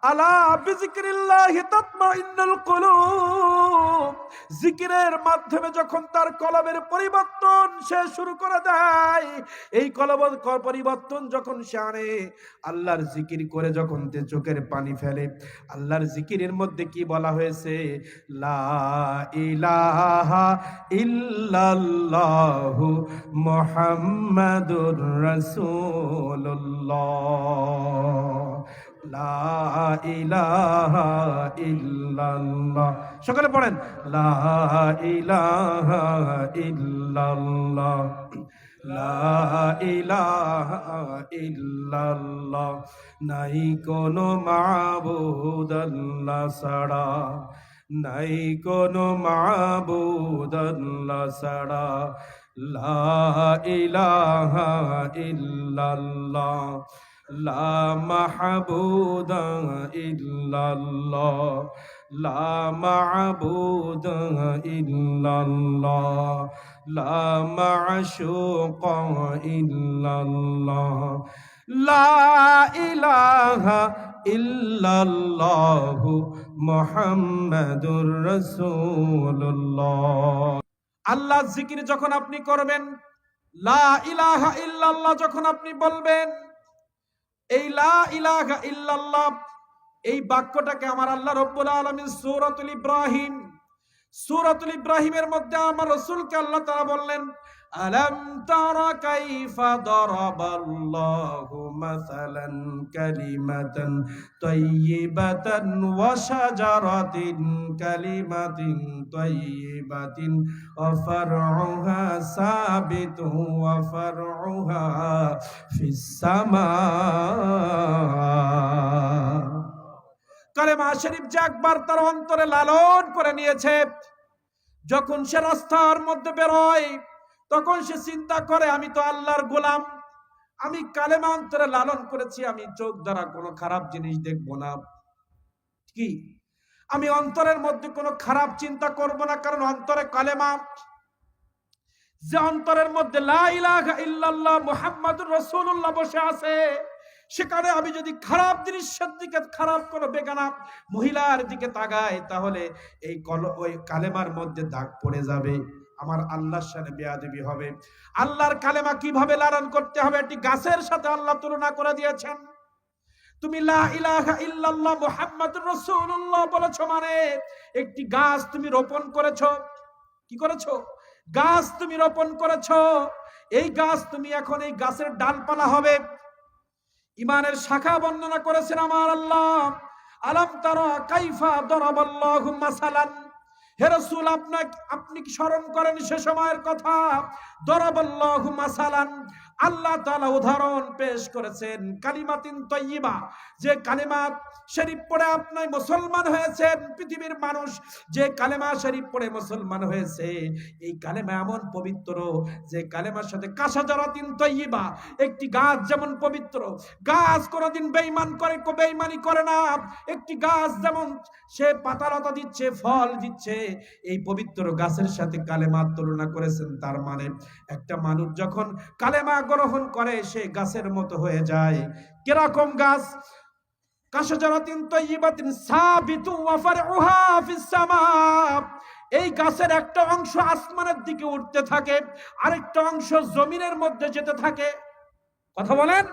আলা বিযিকরিল্লাহি তাতমাইন্নুল কুলুব, জিকিরের মাধ্যমে যখন তার কলবের পরিবর্তন সে শুরু করে দেয়, এই কলবের পরিবর্তন যখন সে আনে, আল্লাহর জিকির করে যখন তে চোখের পানি ফেলে, আল্লাহর জিকিরের মধ্যে কি বলা হয়েছে? লা ইলাহা ইল্লাল্লাহু মুহাম্মাদুর রাসূলুল্লাহ, লা ইলাহা ইল্লাল্লাহ। সকলে পড়েন, লা ইলাহা ইল্লাল্লাহ, লা ইলাহা ইল্লাল্লাহ। নাই কোনো মাবুদ আল্লাহ ছাড়া, নাই কোনো মাবুদ আল্লাহ ছাড়া, লা ইলাহা ইল্লাল্লাহ, লা মাহবুদা ইল্লাল্লাহ, লা মাবুদা ইল্লাল্লাহ, লা মাশুকা ইল্লাল্লাহ, লা ইলাহা ইল্লাল্লাহু মুহাম্মাদুর রাসূলুল্লাহ। আল্লাহর জিকির যখন আপনি করবেন, লা ইলাহা ইল্লাল্লাহ যখন আপনি বলবেন, এই লা ইলাহা ইল্লাল্লাহ এই বাক্যটাকে আমার আল্লাহ রাব্বুল আলামিন সূরাতুল ইব্রাহিমের মধ্যে আমার রাসূলকে আল্লাহ তাআলা বললেন, আলাম তারা কাইফা দারাবাল্লাহু মাসালান কালিমাতান তাইয়্যিবাতান ওয়া শাজারাতিন কালিমাতিন তাইয়্যিবাতিন ওয়া ফারউহা সাবিতুন ওয়া ফারউহা ফিস সামা। কালেমা শরীফ যে একবার তার অন্তরে লালন করে নিয়েছে, যখন সে রাস্তার মধ্যে বেরোয় তখন সে চিন্তা করে, আমি তো আল্লাহর গোলাম, আমি কালেমা অন্তরে লালন করেছি, আমি চোখ দ্বারা কোনো খারাপ জিনিস দেখবো না, কি আমি অন্তরের মধ্যে কোনো খারাপ চিন্তা করব না, কারণ অন্তরে কালেমা, যে অন্তরের মধ্যে লা ইলাহা ইল্লাল্লাহ মুহাম্মাদুর রাসূলুল্লাহ বসে আছে, সেখানে আমি যদি খারাপ জিনিসের দিকে, খারাপ কোনো বেগানা মহিলার দিকে তাকাই, তাহলে ওই কালেমার মধ্যে দাগ পড়ে যাবে, আমার আল্লাহর সাথে বেয়াদবি হবে। আল্লাহর কালেমা কিভাবে লালন করতে হবে, একটি গাছের সাথে আল্লাহ তুলনা করে দিয়েছেন। তুমি লা ইলাহা ইল্লাল্লাহ মুহাম্মাদুর রাসূলুল্লাহ বলেছো মানে একটি গাছ তুমি রোপণ করেছো। কি করেছো? গাছ তুমি রোপণ করেছো। এই গাছ তুমি এখন এই গাছের ডালপালা হবে। ইমানের শাখা বর্ণনা করেছেন আমার আল্লাহ, আলাম তারা কাইফা দারাবাল্লাহু মাসালান। হে রাসূল, আপনি কি স্মরণ করেন সে সময়ের কথা? দারাবাল্লাহু মাসালান, আল্লাহ তাআলা উদাহরণ পেশ করেছেন কালিমাতিন তাইয়্যিবা, যে কালিমা শরীফ পড়ে আপনি মুসলমান হয়েছেন। পৃথিবীর মানুষ যে কালেমা শরীফ পড়ে মুসলমান হয়েছে, এই কালেমা এমন পবিত্র যে কালেমার সাথে কাশাজারাতিন তাইয়্যিবা, একটি গাছ যেমন পবিত্র, গাছ কোনোদিন বেঈমানি করে না। একটি গাছ যেমন সে পাতালতা দিচ্ছে, ফল দিচ্ছে, এই পবিত্র গাছের সাথে কালেমার তুলনা করেছেন। তার মানে একটা মানুষ যখন কালেমা গ্রহণ করে সে গাছের মতো হয়ে যায়। কিরকম গাছ? কাশাজারাতিন তাইয়্যিবাতিন সাবিতু ওয়া ফারউহা ফিস সামা। এই গাছের একটা অংশ আসমানের দিকে উঠতে থাকে, আরেকটা অংশ জমিনের মধ্যে যেতে থাকে। কথা বলেন?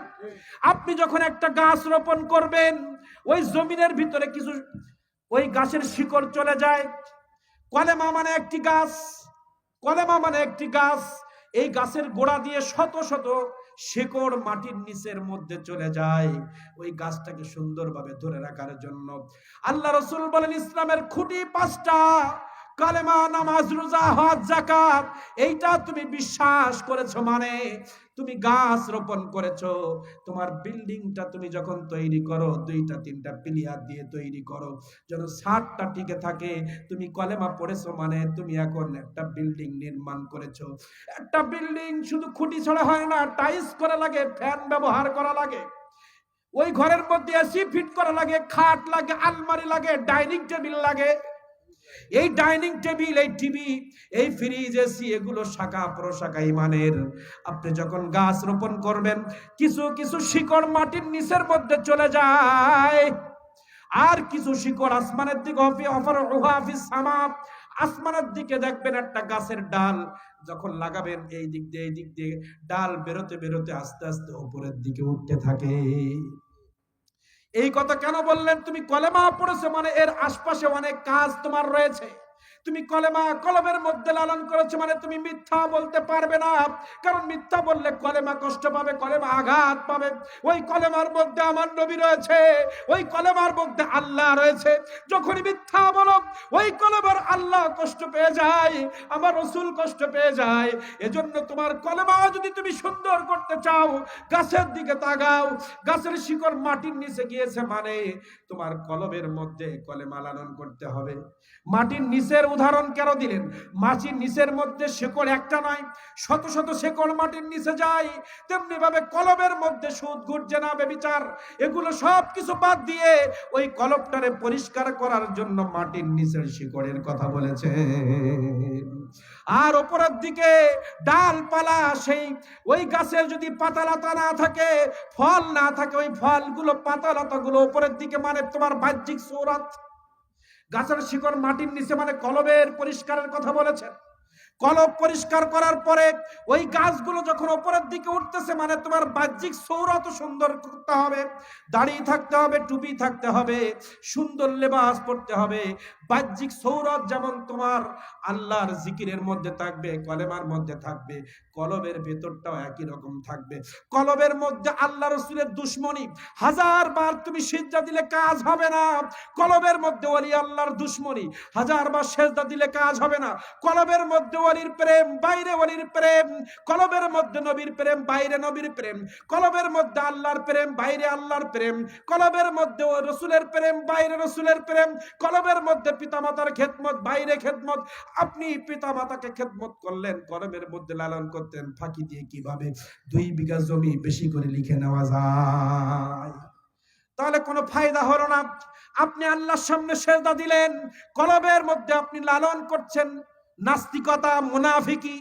আপনি যখন একটা গাছ রোপণ করবেন, ওই জমিনের ভিতরে কিছু ওই গাছের শিকড় চলে যায়। কলেমা মানে একটি গাছ, কলেমা মানে একটি গাছ। এই গাছের গোড়া দিয়ে শত শত শিকড় মাটির নিচের মধ্যে চলে যায় ওই গাছটাকে সুন্দরভাবে ধরে রাখার জন্য। আল্লাহ রাসূল বলেন, ইসলামের খুঁটি 5টা, কালেমা, নামাজ, রোজা, হজ, যাকাত। এইটা তুমি বিশ্বাস করেছো মানে তুমি গাছ রোপণ করেছো। তোমার বিল্ডিংটা তুমি যখন তৈরি করো, 2টা 3টা পিলিয়ার দিয়ে তৈরি করো যেন ছাদটা টিকে থাকে। তুমি কলেমা পড়েছো মানে তুমি এখন একটা বিল্ডিং নির্মাণ করেছো। একটা বিল্ডিং শুধু খুঁটি ছাড়া হয় না, টাইলস করা লাগে, ফ্যান ব্যবহার করা লাগে, ওই ঘরের মধ্যে এসি ফিট করা লাগে, খাট লাগে, আলমারি লাগে, ডাইনিং টেবিল লাগে। এই ডাইনিং টেবিল, এই টিভি, এই ফ্রিজ, এসি, এগুলো শাখা প্রশাখা ইমানের। আপনি যখন গাছ রোপণ করবেন, কিছু কিছু শিকড় মাটির নিচের মধ্যে চলে যায়, আর কিছু শিকড় আসমানের দিকে আসমানের দিকে দেখবেন একটা গাছের ডাল যখন লাগাবেন এই দিক দিয়ে ডাল বেরোতে বেরোতে আস্তে আস্তে উপরের দিকে উঠতে থাকে। এই কথা কেন বললেন? তুমি কলেমা পড়েছো মানে এর আশপাশে অনেক কাজ তোমার রয়েছে। তুমি কলেমা কলবের মধ্যে লালন করেছো মানে তুমি মিথ্যা বলতে পারবে না, কারণ মিথ্যা বললে কলেমা কষ্ট পাবে, কলেমা আঘাত পাবে। ওই কলেমার মধ্যে আমার নবী রয়েছে, ওই কলেমার মধ্যে আল্লাহ রয়েছে। যখনই মিথ্যা বলো ওই কলেমার আল্লাহ কষ্ট পেয়ে যায়, আমার রাসূল কষ্ট পেয়ে যায়। এজন্য তোমার কলেমা যদি তুমি সুন্দর করতে চাও, গাছের দিকে তাকাও। গাছের শিকড় মাটির নিচে গিয়েছে মানে তোমার কলবের মধ্যে কলেমা লালন করতে হবে। মাটির নিচের উদাহরণ কেন দিলেন? মাটির নিচের মধ্যে শেকড় একটা নয়, শত শত শেকড় মাটির নিচে যায়। তেমনি ভাবে কলবের মধ্যে সুদ, ঘুষ, জেনা, ব্যভিচার এগুলো সব কিছু বাদ দিয়ে ওই কলবটারে পরিষ্কার করার জন্য মাটির নিচের শিকড়ের কথা বলেছে। আর উপরের দিকে ডালপালা, সেই ওই গাছের যদি পাতা লতা না থাকে, ফল না থাকে, ওই ফলগুলো পাতা লতাগুলো উপরের দিকে মানে তোমার বাহ্যিক সূরত। গাছের শিকড় মাটির নিচে মানে কলবের পরিষ্কারের কথা বলেছেন। কলব পরিষ্কার করার পরে ওই গাছগুলো যখন উপরের দিকে উঠতেছে মানে তোমার বাহ্যিক সৌরত সুন্দর করতে হবে, দাড়ি থাকতে হবে, টুপি থাকতে হবে, সুন্দর লেবাস পরতে হবে। বাহ্যিক সৌরত যেমন তোমার আল্লাহর জিকিরের মধ্যে থাকবে, কলেমার মধ্যে থাকবে, কলবের ভেতরটাও একই রকম থাকবে। কলবের মধ্যে আল্লাহ রাসূলের দুশমনি, হাজার বার তুমি সিজদা দিলে কাজ হবে না। কলবের মধ্যে ওলি আল্লাহর দুশমনি, হাজার বার সিজদা দিলে কাজ হবে না। কলবের মধ্যে ওলির প্রেম, বাইরে ওলির প্রেম। কলবের মধ্যে নবীর প্রেম, বাইরে নবীর প্রেম। কলবের মধ্যে আল্লাহর প্রেম, বাইরে আল্লাহর প্রেম। কলবের মধ্যে রাসূলের প্রেম, বাইরে রাসূলের প্রেম। কলবের মধ্যে পিতামাতার খেদমত, বাইরে খেদমত। আপনি পিতামাতাকে খেদমত করলেন, কলবের মধ্যে লালন করতেন, ফাঁকি দিয়ে কিভাবে 2 বিঘা জমি বেশি করে লিখে নেওয়া যায়? তাহলে কোনো ফায়দা হলো না। আপনি আল্লাহর সামনে সিজদা দিলেন, কলবের মধ্যে আপনি লালন করছেন নাস্তিকতা, মুনাফিকি।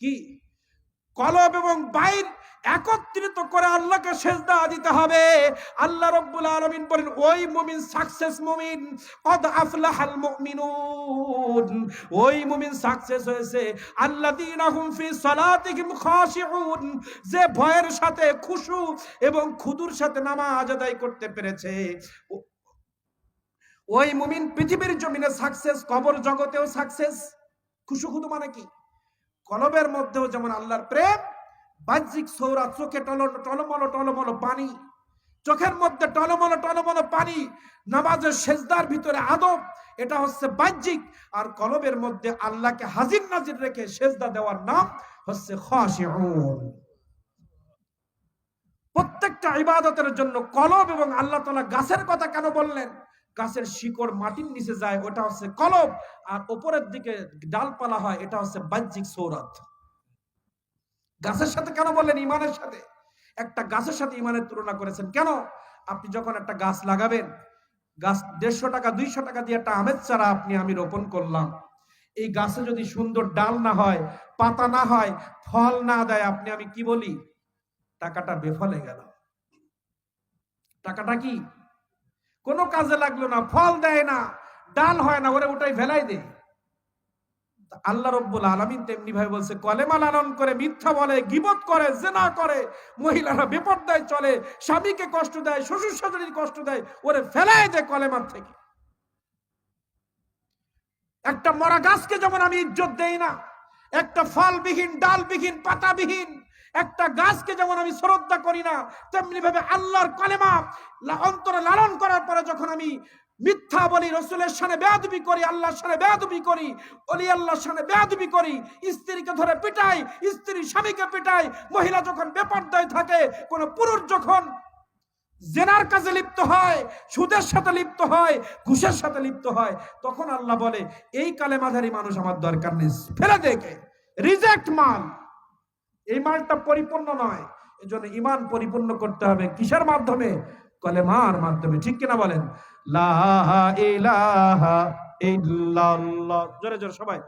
কি কলব এবং বাইর একত্রিত করে আল্লাহকে সিজদা দিতে হবে। আল্লাহ রাব্বুল আলামিন বলেন, ওই মুমিন সাকসেস মুমিন, কদ আফলাহাল মুমিনুন। ওই মুমিন সাকসেস হয়েছে, আল্লাযীনা হুম ফি সালাতিহিম খাশিউন, যে ভয়ের সাথে, খুশু এবং খুদুর সাথে নামাজ আদায় করতে পেরেছে। ওই মুমিন পৃথিবীর জমিনে সাকসেস, কবর জগতেও সাকসেস। খুশু খুদু মানে কি? কলবের মধ্যেও যেমন আল্লাহর প্রেম, বাহ্যিক সৌরত, চোখে টলমল টলমল পানি, চোখের মধ্যে টলমল টলমল পানি, নামাজের সেজদার ভিতরে আদব, এটা হচ্ছে বাহ্যিক। আর কলবের মধ্যে আল্লাহকে হাজির নাজির রেখে সেজদা দেওয়ার নাম হচ্ছে খাশিউন। প্রত্যেকটা ইবাদতের জন্য কলব এবং আল্লাহ তাআলা গাছের কথা কেন বললেন? গাছের শিকড় মাটির নিচে যায়, ওটা হচ্ছে কলব। আর উপরের দিকে ডালপালা হয়, এটা হচ্ছে বাহ্যিক সৌরত। গাছের সাথে কেন বললেন? ইমানের সাথে। একটা গাছের সাথে ইমানের তুলনা করেছেন কেন? আপনি যখন একটা গাছ লাগাবেন, গাছ 150 টাকা 200 টাকা দিয়ে একটা আমের চারা আমি রোপণ করলাম। এই গাছে যদি সুন্দর ডাল না হয়, পাতা না হয়, ফল না দেয়, আমি কি বলি? টাকাটা বেফলে গেল। টাকাটা কি কোনো কাজে লাগলো না, ফল দেয় না, ডাল হয় না, ওরে ওটাই ফেলাই দেয়। আল্লাহ রাব্বুল আলামিন তেমনি ভাবে বলছে, কলেমা লালন করে মিথ্যা বলে, গীবত করে, জিনা করে, মহিলারা বেপরদায় চলে, স্বামীকে কষ্ট দেয়, শ্বশুর শাশুড়ির কষ্ট দেয়, ওরে ফেলাই দেয় কলেমার থেকে। একটা মরা গাছকে যেমন আমি ইজ্জত দেই না, একটা ফলবিহীন, ডালবিহীন, পাতাবিহীন একটা গাছকে যেমন আমি শ্রদ্ধা করি না, তেমনি ভাবে আল্লাহর কলেমা অন্তরে লালন করার পরে যখন আমি মিথ্যা বলি, রাসূলের শানে বেয়াদবি করি, আল্লাহর শানে বেয়াদবি করি, ওলি আল্লাহর শানে বেয়াদবি করি, স্ত্রীকে ধরে পিটাই, স্ত্রী স্বামীকে পিটাই, মহিলা যখন বেপরদায় থাকে, কোন পুরুষ যখন জেনার কাজে লিপ্ত হয়, সুদের সাথে লিপ্ত হয়, ঘুষের সাথে লিপ্ত হয়, তখন আল্লাহ বলে, এই কালেমাধারী মানুষ আমার দরকার নেই, ফেলে দেখে, রিজেক্ট মাল। এই মালটা পরিপূর্ণ নয়। এজন্য ঈমান পরিপূর্ণ করতে হবে কিসের মাধ্যমে? কলেমার মাধ্যমে। ঠিক কিনা বলেন? লা ইলাহা ইল্লাল্লাহ। জোরে জোরে সবাই।